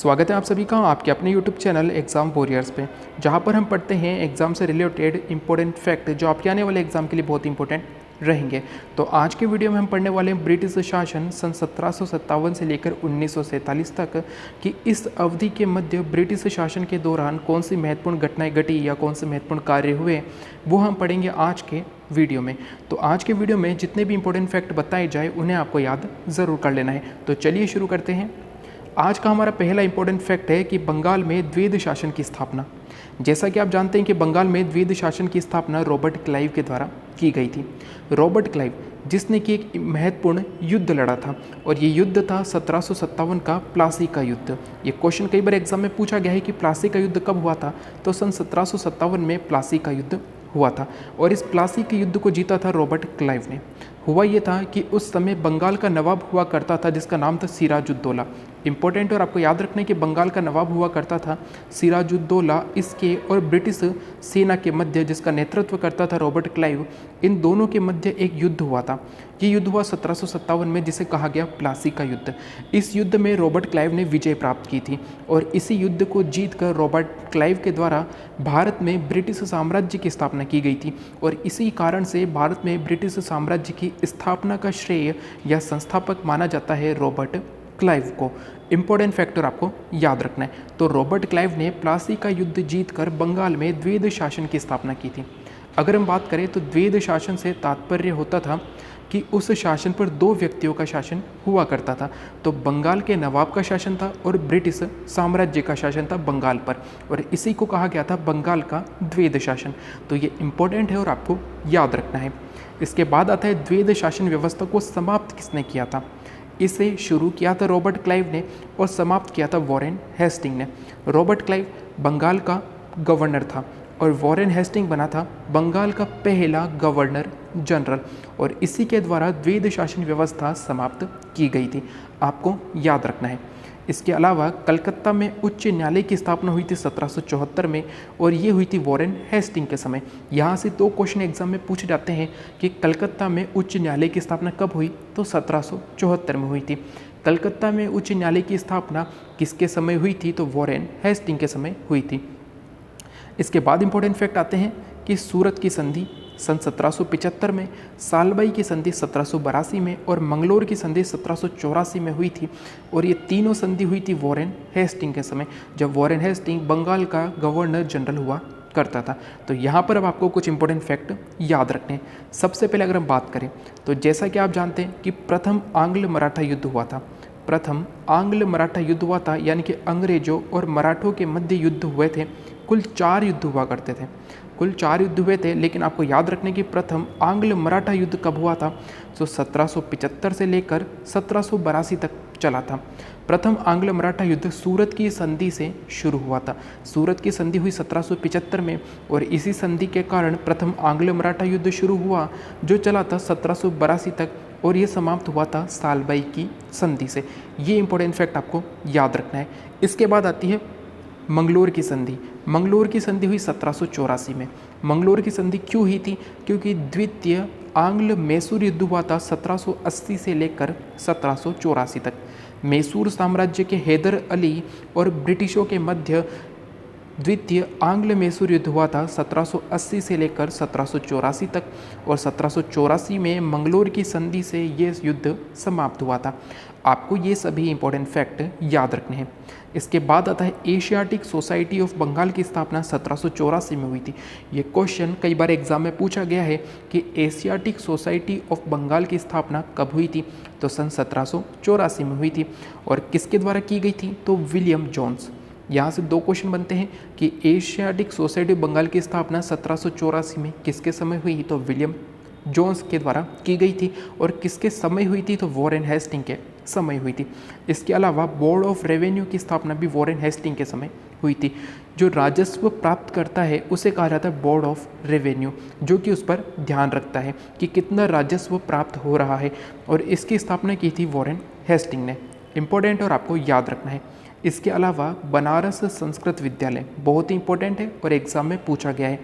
स्वागत है आप सभी का आपके अपने यूट्यूब चैनल एग्ज़ाम वॉरियर्स पे, जहां पर हम पढ़ते हैं एग्ज़ाम से रिलेटेड इंपॉर्टेंट फैक्ट जो आपके आने वाले एग्ज़ाम के लिए बहुत इंपॉर्टेंट रहेंगे। तो आज के वीडियो में हम पढ़ने वाले हैं ब्रिटिश शासन सन 1757 से लेकर 1947 तक कि इस अवधि के मध्य ब्रिटिश शासन के दौरान कौन सी महत्वपूर्ण घटनाएं घटी या कौन से महत्वपूर्ण कार्य हुए, वो हम पढ़ेंगे आज के वीडियो में। तो आज के वीडियो में जितने भी इंपॉर्टेंट फैक्ट बताए जाए उन्हें आपको याद ज़रूर कर लेना है। तो चलिए शुरू करते हैं। आज का हमारा पहला इंपॉर्टेंट फैक्ट है कि बंगाल में द्वैध शासन की स्थापना। जैसा कि आप जानते हैं कि बंगाल में द्वैध शासन की स्थापना रॉबर्ट क्लाइव के द्वारा की गई थी। रॉबर्ट क्लाइव जिसने कि एक महत्वपूर्ण युद्ध लड़ा था और ये युद्ध था 1757 का प्लासी का युद्ध। ये क्वेश्चन कई बार एग्जाम में पूछा गया है कि प्लासी का युद्ध कब हुआ था, तो सन 1757 में प्लासी का युद्ध हुआ था और इस प्लासी के युद्ध को जीता था रॉबर्ट क्लाइव ने। हुआ ये था कि उस समय बंगाल का नवाब हुआ करता था जिसका नाम था सिराजुद्दौला। इंपॉर्टेंट और आपको याद रखने कि बंगाल का नवाब हुआ करता था सिराजुद्दौला। इसके और ब्रिटिश सेना के मध्य जिसका नेतृत्व करता था रॉबर्ट क्लाइव, इन दोनों के मध्य एक युद्ध हुआ था। ये युद्ध हुआ 1757 में जिसे कहा गया प्लासी का युद्ध। इस युद्ध में रॉबर्ट क्लाइव ने विजय प्राप्त की थी और इसी युद्ध को जीतकर रॉबर्ट क्लाइव के द्वारा भारत में ब्रिटिश साम्राज्य की स्थापना की गई थी और इसी कारण से भारत में ब्रिटिश साम्राज्य की स्थापना का श्रेय या संस्थापक माना जाता है रॉबर्ट क्लाइव को। इंपॉर्टेंट फैक्टर आपको याद रखना है। तो रॉबर्ट क्लाइव ने प्लासी का युद्ध जीतकर बंगाल में द्वैध शासन की स्थापना की थी। अगर हम बात करें तो द्वैध शासन से तात्पर्य होता था कि उस शासन पर दो व्यक्तियों का शासन हुआ करता था। तो बंगाल के नवाब का शासन था और ब्रिटिश साम्राज्य का शासन था बंगाल पर, और इसी को कहा गया था बंगाल का द्वैध शासन। तो ये इंपॉर्टेंट है और आपको याद रखना है। इसके बाद आता है द्वैध शासन व्यवस्था को समाप्त किसने किया था। इसे शुरू किया था रॉबर्ट क्लाइव ने और समाप्त किया था वॉरेन हेस्टिंग ने। रॉबर्ट क्लाइव बंगाल का गवर्नर था और वॉरेन हेस्टिंग बना था बंगाल का पहला गवर्नर जनरल, और इसी के द्वारा द्वैध शासन व्यवस्था समाप्त की गई थी। आपको याद रखना है। इसके अलावा कलकत्ता में उच्च न्यायालय की स्थापना हुई थी 1774 में और ये हुई थी वॉरेन हेस्टिंग के समय। यहाँ से दो क्वेश्चन एग्जाम में पूछे जाते हैं कि कलकत्ता में उच्च न्यायालय की स्थापना कब हुई, तो 1774 में हुई थी। कलकत्ता में उच्च न्यायालय की स्थापना किसके समय हुई थी, तो वॉरेन हेस्टिंग के समय हुई थी। इसके बाद इंपॉर्टेंट फैक्ट आते हैं कि सूरत की संधि सन 1775 में, सालबाई की संधि 1782 में और मंगलोर की संधि 1784 में हुई थी। और ये तीनों संधि हुई थी वॉरेन हेस्टिंग के समय, जब वॉरेन हेस्टिंग बंगाल का गवर्नर जनरल हुआ करता था। तो यहाँ पर अब आपको कुछ इंपॉर्टेंट फैक्ट याद रखने हैं। सबसे पहले अगर हम बात करें तो जैसा कि आप जानते हैं कि प्रथम आंग्ल मराठा युद्ध हुआ था। प्रथम आंग्ल मराठा युद्ध हुआ था, यानी कि अंग्रेजों और मराठों के मध्य युद्ध हुए थे। कुल 4 युद्ध हुआ करते थे, कुल 4 युद्ध हुए थे, लेकिन आपको याद रखने की प्रथम आंग्ल मराठा युद्ध कब हुआ था, तो 1775 से लेकर 1782 तक चला था। प्रथम आंग्ल मराठा युद्ध सूरत की संधि से शुरू हुआ था। सूरत की संधि हुई 1775 में और इसी संधि के कारण प्रथम आंग्ल मराठा युद्ध शुरू हुआ जो चला था 1782 तक, और ये समाप्त हुआ था सालबाई की संधि से। ये इंपॉर्टेंट फैक्ट आपको याद रखना है। इसके बाद आती है मंगलोर की संधि। मंगलोर की संधि हुई 1784 में। मंगलोर की संधि क्यों हुई थी, क्योंकि द्वितीय आंग्ल मैसूर युद्ध हुआ था 1780 से लेकर 1784 तक। मैसूर साम्राज्य के हैदर अली और ब्रिटिशों के मध्य द्वितीय आंग्ल मैसूर युद्ध हुआ था 1780 से लेकर 1784 तक, और 1784 में मंगलोर की संधि से ये युद्ध समाप्त हुआ था। आपको ये सभी इंपॉर्टेंट फैक्ट याद रखने हैं। इसके बाद आता है एशियाटिक सोसाइटी ऑफ बंगाल की स्थापना 1784 में हुई थी। ये क्वेश्चन कई बार एग्जाम में पूछा गया है कि एशियाटिक सोसाइटी ऑफ बंगाल की स्थापना कब हुई थी, तो सन 1784 में हुई थी। और किसके द्वारा की गई थी, तो विलियम जोन्स। यहाँ से दो क्वेश्चन बनते हैं कि एशियाटिक सोसाइटी ऑफ बंगाल की स्थापना 1784 में किसके समय हुई, तो विलियम जोन्स के द्वारा की गई थी। और किसके समय हुई थी, तो वॉरेन हेस्टिंग के समय हुई थी। इसके अलावा बोर्ड ऑफ रेवेन्यू की स्थापना भी वॉरेन हेस्टिंग के समय हुई थी। जो राजस्व प्राप्त करता है उसे कहा जाता है बोर्ड ऑफ रेवेन्यू, जो कि उस पर ध्यान रखता है कि कितना राजस्व प्राप्त हो रहा है, और इसकी स्थापना की थी वॉरेन हेस्टिंग ने। इंपॉर्टेंट और आपको याद रखना है। इसके अलावा बनारस संस्कृत विद्यालय बहुत ही इंपॉर्टेंट है और एग्जाम में पूछा गया है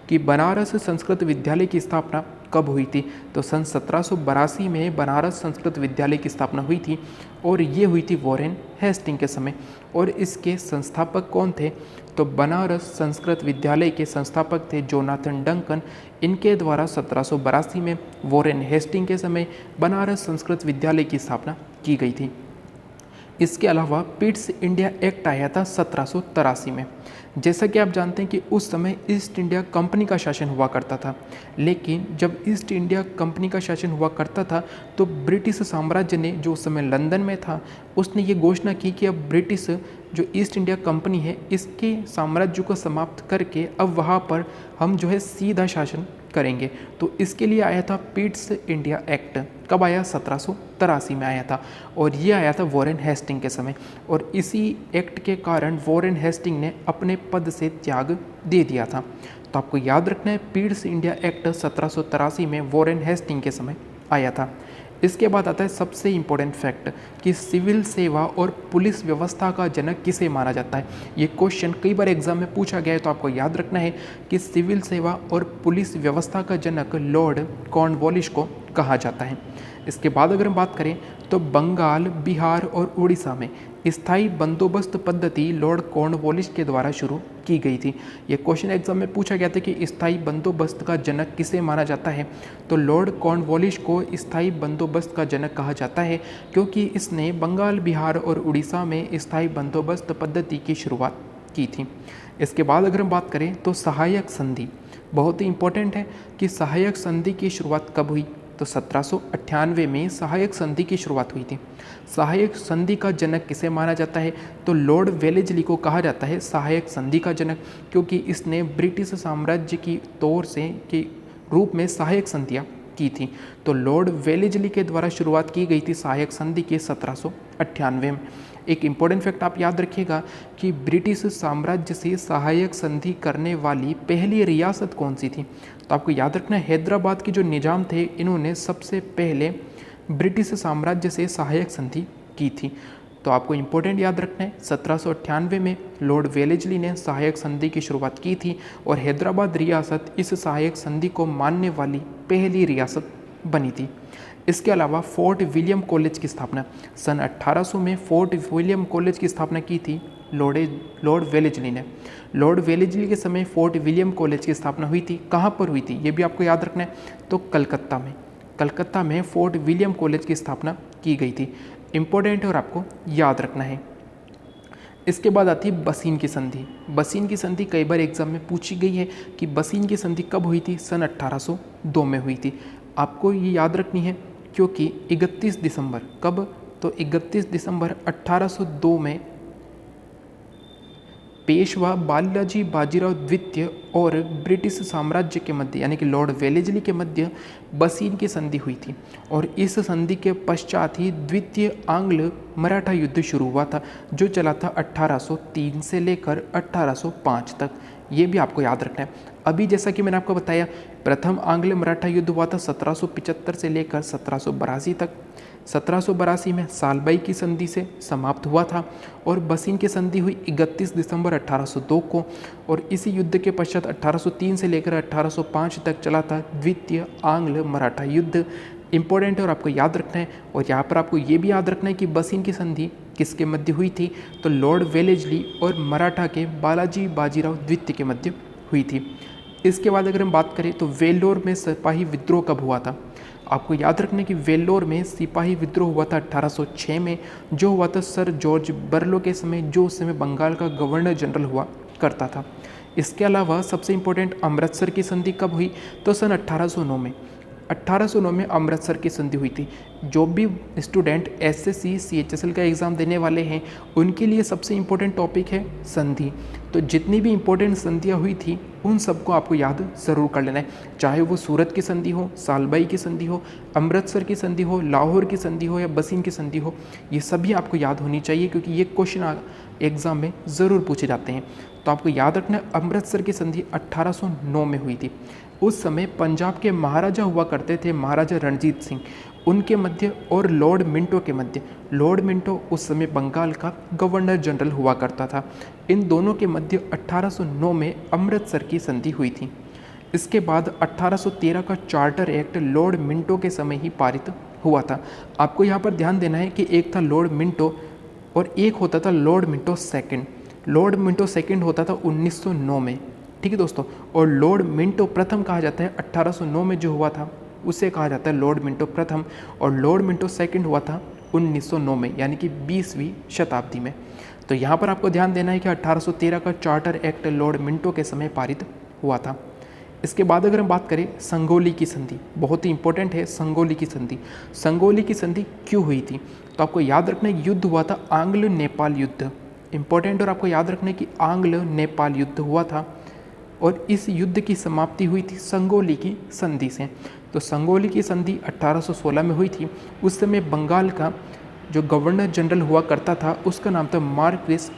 कि बनारस संस्कृत विद्यालय की स्थापना कब हुई थी। तो सन 1782 में बनारस संस्कृत विद्यालय की स्थापना हुई थी और ये हुई थी वॉरेन हेस्टिंग के समय। और इसके संस्थापक कौन थे? तो बनारस संस्कृत विद्यालय के संस्थापक थे जोनाथन डंकन। इनके द्वारा 1782 में वॉरेन हेस्टिंग के समय बनारस संस्कृत विद्यालय की स्थापना की गई थी। इसके अलावा पिट्स इंडिया एक्ट आया था 1783 में। जैसा कि आप जानते हैं कि उस समय ईस्ट इंडिया कंपनी का शासन हुआ करता था, लेकिन जब ईस्ट इंडिया कंपनी का शासन हुआ करता था तो ब्रिटिश साम्राज्य ने, जो उस समय लंदन में था, उसने ये घोषणा की कि अब ब्रिटिश जो ईस्ट इंडिया कंपनी है इसके साम्राज्य को समाप्त करके अब वहाँ पर हम जो है सीधा शासन करेंगे। तो इसके लिए आया था पिट्स इंडिया एक्ट। कब आया? 1783 में आया था और ये आया था वॉरेन हेस्टिंग के समय। और इसी एक्ट के कारण वॉरेन हेस्टिंग ने अपने पद से त्याग दे दिया था। तो आपको याद रखना है पिट्स इंडिया एक्ट 1783 में वॉरेन हेस्टिंग के समय आया था। इसके बाद आता है सबसे इम्पोर्टेंट फैक्ट कि सिविल सेवा और पुलिस व्यवस्था का जनक किसे माना जाता है। ये क्वेश्चन कई बार एग्जाम में पूछा गया है, तो आपको याद रखना है कि सिविल सेवा और पुलिस व्यवस्था का जनक लॉर्ड कॉर्नवालिस को कहा जाता है। इसके बाद अगर हम बात करें तो बंगाल, बिहार और उड़ीसा में स्थायी बंदोबस्त पद्धति लॉर्ड कॉर्नवालिस के द्वारा शुरू की गई थी। ये क्वेश्चन एग्जाम में पूछा गया था कि स्थायी बंदोबस्त का जनक किसे माना जाता है। तो लॉर्ड कॉर्नवालिस को स्थायी बंदोबस्त का जनक कहा जाता है क्योंकि इसने बंगाल, बिहार और उड़ीसा में स्थायी बंदोबस्त पद्धति की शुरुआत की थी। इसके बाद अगर हम बात करें तो सहायक संधि बहुत ही इंपॉर्टेंट है कि सहायक संधि की शुरुआत कब हुई। तो 1798 में सहायक संधि की शुरुआत हुई थी। सहायक संधि का जनक किसे माना जाता है? तो लॉर्ड वेलेस्ली को कहा जाता है सहायक संधि का जनक, क्योंकि इसने ब्रिटिश साम्राज्य की तौर से के रूप में सहायक संधियाँ की थी। तो लॉर्ड वेलेस्ली के द्वारा शुरुआत की गई थी सहायक संधि के 1798 में। एक इम्पॉर्टेंट फैक्ट आप याद रखिएगा कि ब्रिटिश साम्राज्य से सहायक संधि करने वाली पहली रियासत कौन सी थी। तो आपको याद रखना है हैदराबाद के जो निजाम थे इन्होंने सबसे पहले ब्रिटिश साम्राज्य से सहायक संधि की थी। तो आपको इम्पोर्टेंट याद रखना है 1798 में लॉर्ड वेलेस्ली ने सहायक संधि की शुरुआत की थी और हैदराबाद रियासत इस सहायक संधि को मानने वाली पहली रियासत बनी थी। इसके अलावा फोर्ट विलियम कॉलेज की स्थापना सन 1800 में फोर्ट विलियम कॉलेज की स्थापना की थी लॉर्ड वेलेस्ली ने। लॉर्ड वेलेस्ली के समय फोर्ट विलियम कॉलेज की स्थापना हुई थी। कहाँ पर हुई थी ये भी आपको याद रखना है। तो कलकत्ता में फोर्ट विलियम कॉलेज की स्थापना की गई थी। इम्पोर्टेंट है और आपको याद रखना है। इसके बाद आती है बसीन की संधि। बसीन की संधि कई बार एग्जाम में पूछी गई है कि बसीन की संधि कब हुई थी। सन 1802 में हुई थी। आपको ये याद रखनी है क्योंकि 31 दिसंबर कब? तो 31 दिसंबर 1802 में पेशवा बालाजी बाजीराव द्वितीय और ब्रिटिश साम्राज्य के मध्य यानी कि लॉर्ड वेलेस्ली के मध्य बसीन की संधि हुई थी और इस संधि के पश्चात ही द्वितीय आंग्ल मराठा युद्ध शुरू हुआ था जो चला था 1803 से लेकर 1805 तक। ये भी आपको याद रखना है। अभी जैसा कि मैंने आपको बताया प्रथम आंग्ल मराठा युद्ध हुआ था 1775 से लेकर 1782 तक। 1782 में सालबाई की संधि से समाप्त हुआ था और बसीन की संधि हुई 31 दिसंबर 1802 को और इसी युद्ध के पश्चात 1803 से लेकर 1805 तक चला था द्वितीय आंग्ल मराठा युद्ध। इंपॉर्टेंट है और आपको याद रखना है। और यहाँ पर आपको ये भी याद रखना है कि बसीन की संधि किसके मध्य हुई थी। तो लॉर्ड वेलेस्ली और मराठा के बालाजी बाजीराव द्वितीय के मध्य हुई थी। इसके बाद अगर हम बात करें तो वेल्लोर में सिपाही विद्रोह कब हुआ था। आपको याद रखना है कि वेल्लोर में सिपाही विद्रोह हुआ था 1806 में, जो हुआ था सर जॉर्ज बर्लो के समय, जो उस समय बंगाल का गवर्नर जनरल हुआ करता था। इसके अलावा सबसे इम्पोर्टेंट अमृतसर की संधि कब हुई। तो सन 1809 में 1809 में अमृतसर की संधि हुई थी। जो भी स्टूडेंट एसएससी सीएचएसएल का एग्ज़ाम देने वाले हैं उनके लिए सबसे इम्पोर्टेंट टॉपिक है संधि। तो जितनी भी इम्पोर्टेंट संधियाँ हुई थी उन सबको आपको याद ज़रूर कर लेना है, चाहे वो सूरत की संधि हो, सालबाई की संधि हो, अमृतसर की संधि हो, लाहौर की संधि हो या बसीन की संधि हो। ये सभी आपको याद होनी चाहिए क्योंकि ये क्वेश्चन एग्ज़ाम में ज़रूर पूछे जाते हैं। तो आपको याद रखना है अमृतसर की संधि 1809 में हुई थी। उस समय पंजाब के महाराजा हुआ करते थे महाराजा रणजीत सिंह उनके मध्य और लॉर्ड मिंटो के मध्य। लॉर्ड मिंटो उस समय बंगाल का गवर्नर जनरल हुआ करता था। इन दोनों के मध्य 1809 में अमृतसर की संधि हुई थी। इसके बाद 1813 का चार्टर एक्ट लॉर्ड मिंटो के समय ही पारित हुआ था। आपको यहाँ पर ध्यान देना है कि एक था लॉर्ड मिंटो और एक होता था Lord Minto second. Lord Minto second होता था 1909 में, ठीक है दोस्तों। और लॉर्ड मिंटो प्रथम कहा जाता है 1809 में जो हुआ था उसे कहा जाता है लॉर्ड मिंटो प्रथम, और लॉर्ड मिंटो सेकंड हुआ था 1909 में, यानी कि 20वीं शताब्दी में। तो यहाँ पर आपको ध्यान देना है कि 1813 का चार्टर एक्ट लॉर्ड मिंटो के समय पारित हुआ था। इसके बाद अगर हम बात करें संगोली की संधि, बहुत ही इंपॉर्टेंट है संगोली की संधि। संगोली की संधि क्यों हुई थी? तो आपको याद रखना है युद्ध हुआ था आंग्ल नेपाल युद्ध, इंपॉर्टेंट। और आपको याद रखना है कि आंग्ल नेपाल युद्ध हुआ था और इस युद्ध की समाप्ति हुई थी संगोली की संधि से। तो संगोली की संधि 1816 में हुई थी। उस समय बंगाल का जो गवर्नर जनरल हुआ करता था उसका नाम था मार्क्विस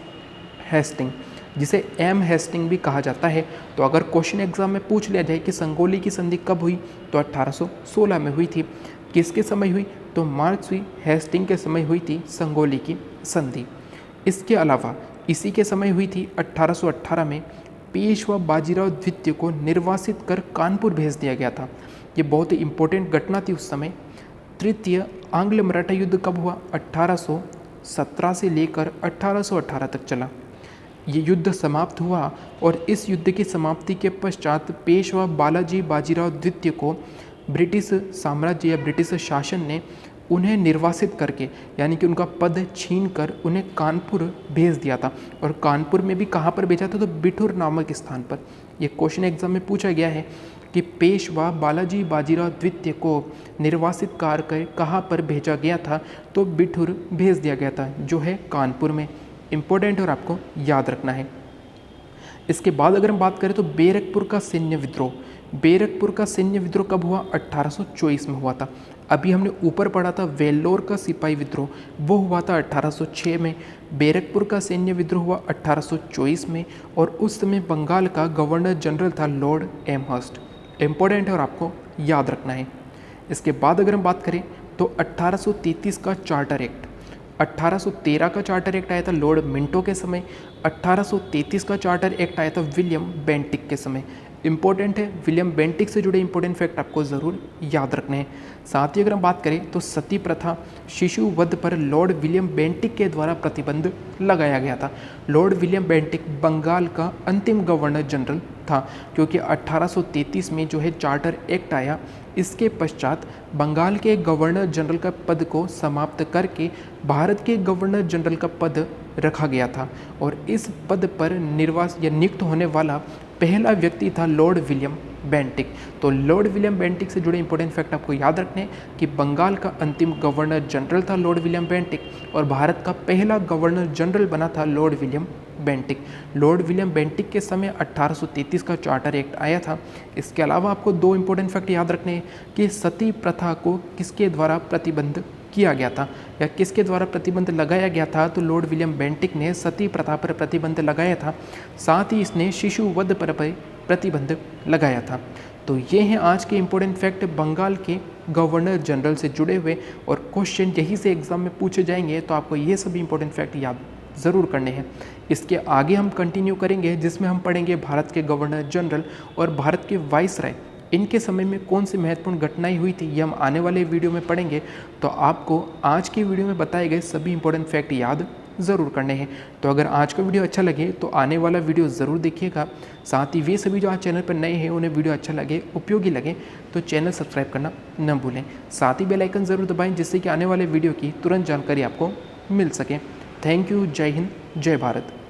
हेस्टिंग, जिसे एम हेस्टिंग भी कहा जाता है। तो अगर क्वेश्चन एग्जाम में पूछ लिया जाए कि संगोली की संधि कब हुई, तो 1816 में हुई थी। किसके समय हुई? तो मार्क्विस हेस्टिंग के समय हुई थी संगोली की संधि। इसके अलावा इसी के समय हुई थी 1818 में पेशवा बाजीराव द्वितीय को निर्वासित कर कानपुर भेज दिया गया था। ये बहुत ही इंपॉर्टेंट घटना थी उस समय। तृतीय आंग्ल मराठा युद्ध कब हुआ? 1817 से लेकर 1818 तक चला। ये युद्ध समाप्त हुआ और इस युद्ध की समाप्ति के पश्चात पेशवा बालाजी बाजीराव द्वितीय को ब्रिटिश साम्राज्य या ब्रिटिश शासन ने उन्हें निर्वासित करके, यानी कि उनका पद छीन कर उन्हें कानपुर भेज दिया था। और कानपुर में भी कहाँ पर भेजा था? तो बिठूर नामक स्थान पर। यह क्वेश्चन एग्जाम में पूछा गया है कि पेशवा बालाजी बाजीराव द्वितीय को निर्वासित कर कहाँ पर भेजा गया था? तो बिठूर भेज दिया गया था, जो है कानपुर में। इम्पोर्टेंट और आपको याद रखना है। इसके बाद अगर हम बात करें तो बैरकपुर का सैन्य विद्रोह। बैरकपुर का सैन्य विद्रोह कब हुआ? 1824 में हुआ था। अभी हमने ऊपर पढ़ा था वेल्लोर का सिपाही विद्रोह, वो हुआ था 1806 में। बैरकपुर का सैन्य विद्रोह हुआ 1824 में और उस समय बंगाल का गवर्नर जनरल था लॉर्ड एमहर्स्ट। इम्पोर्टेंट है और आपको याद रखना है। इसके बाद अगर हम बात करें तो 1833 का चार्टर एक्ट। 1813 का चार्टर एक्ट आया था लॉर्ड मिंटो के समय। 1833 का चार्टर एक्ट आया था विलियम बेंटिक के समय। इंपॉर्टेंट है, विलियम बेंटिक से जुड़े इंपॉर्टेंट फैक्ट आपको ज़रूर याद रखने हैं। साथ ही अगर हम बात करें तो सती प्रथा शिशु वध पर लॉर्ड विलियम बेंटिक के द्वारा प्रतिबंध लगाया गया था। लॉर्ड विलियम बेंटिक बंगाल का अंतिम गवर्नर जनरल था, क्योंकि 1833 में जो है चार्टर एक्ट आया, इसके पश्चात बंगाल के गवर्नर जनरल का पद को समाप्त करके भारत के गवर्नर जनरल का पद रखा गया था। और इस पद पर नियुक्त होने वाला पहला व्यक्ति था लॉर्ड विलियम बेंटिक। तो लॉर्ड विलियम बेंटिक से जुड़े इंपॉर्टेंट फैक्ट आपको याद रखने कि बंगाल का अंतिम गवर्नर जनरल था लॉर्ड विलियम बेंटिक और भारत का पहला गवर्नर जनरल बना था Lord William Bentinck. Lord William Bentinck के समय 1833 का चार्टर एक्ट आया था। इसके अलावा आपको दो इंपॉर्टेंट फैक्ट याद रखने हैं कि सती प्रथा को किसके द्वारा प्रतिबंध किया गया था या किसके द्वारा प्रतिबंध लगाया गया था? तो लॉर्ड विलियम बेंटिक ने सती प्रथा पर प्रतिबंध लगाया था। साथ ही इसने शिशु वध पर प्रतिबंध लगाया था। तो ये हैं आज के इंपॉर्टेंट फैक्ट बंगाल के गवर्नर जनरल से जुड़े हुए, और क्वेश्चन यहीं से एग्जाम में पूछे जाएंगे, तो आपको ये सभी इंपॉर्टेंट फैक्ट याद ज़रूर करने हैं। इसके आगे हम कंटिन्यू करेंगे जिसमें हम पढ़ेंगे भारत के गवर्नर जनरल और भारत के वाइसराय, इनके समय में कौन सी महत्वपूर्ण घटनाएं हुई थी, ये हम आने वाले वीडियो में पढ़ेंगे। तो आपको आज की वीडियो में बताए गए सभी इंपॉर्टेंट फैक्ट याद ज़रूर करने हैं। तो अगर आज का वीडियो अच्छा लगे तो आने वाला वीडियो ज़रूर देखिएगा। साथ ही वे सभी जो आज चैनल पर नए हैं उन्हें वीडियो अच्छा लगे, उपयोगी लगे, तो चैनल सब्सक्राइब करना न भूलें। साथ ही बेल आइकन ज़रूर दबाएं जिससे कि आने वाले वीडियो की तुरंत जानकारी आपको मिल सके। Thank you. जय हिंद, जय भारत।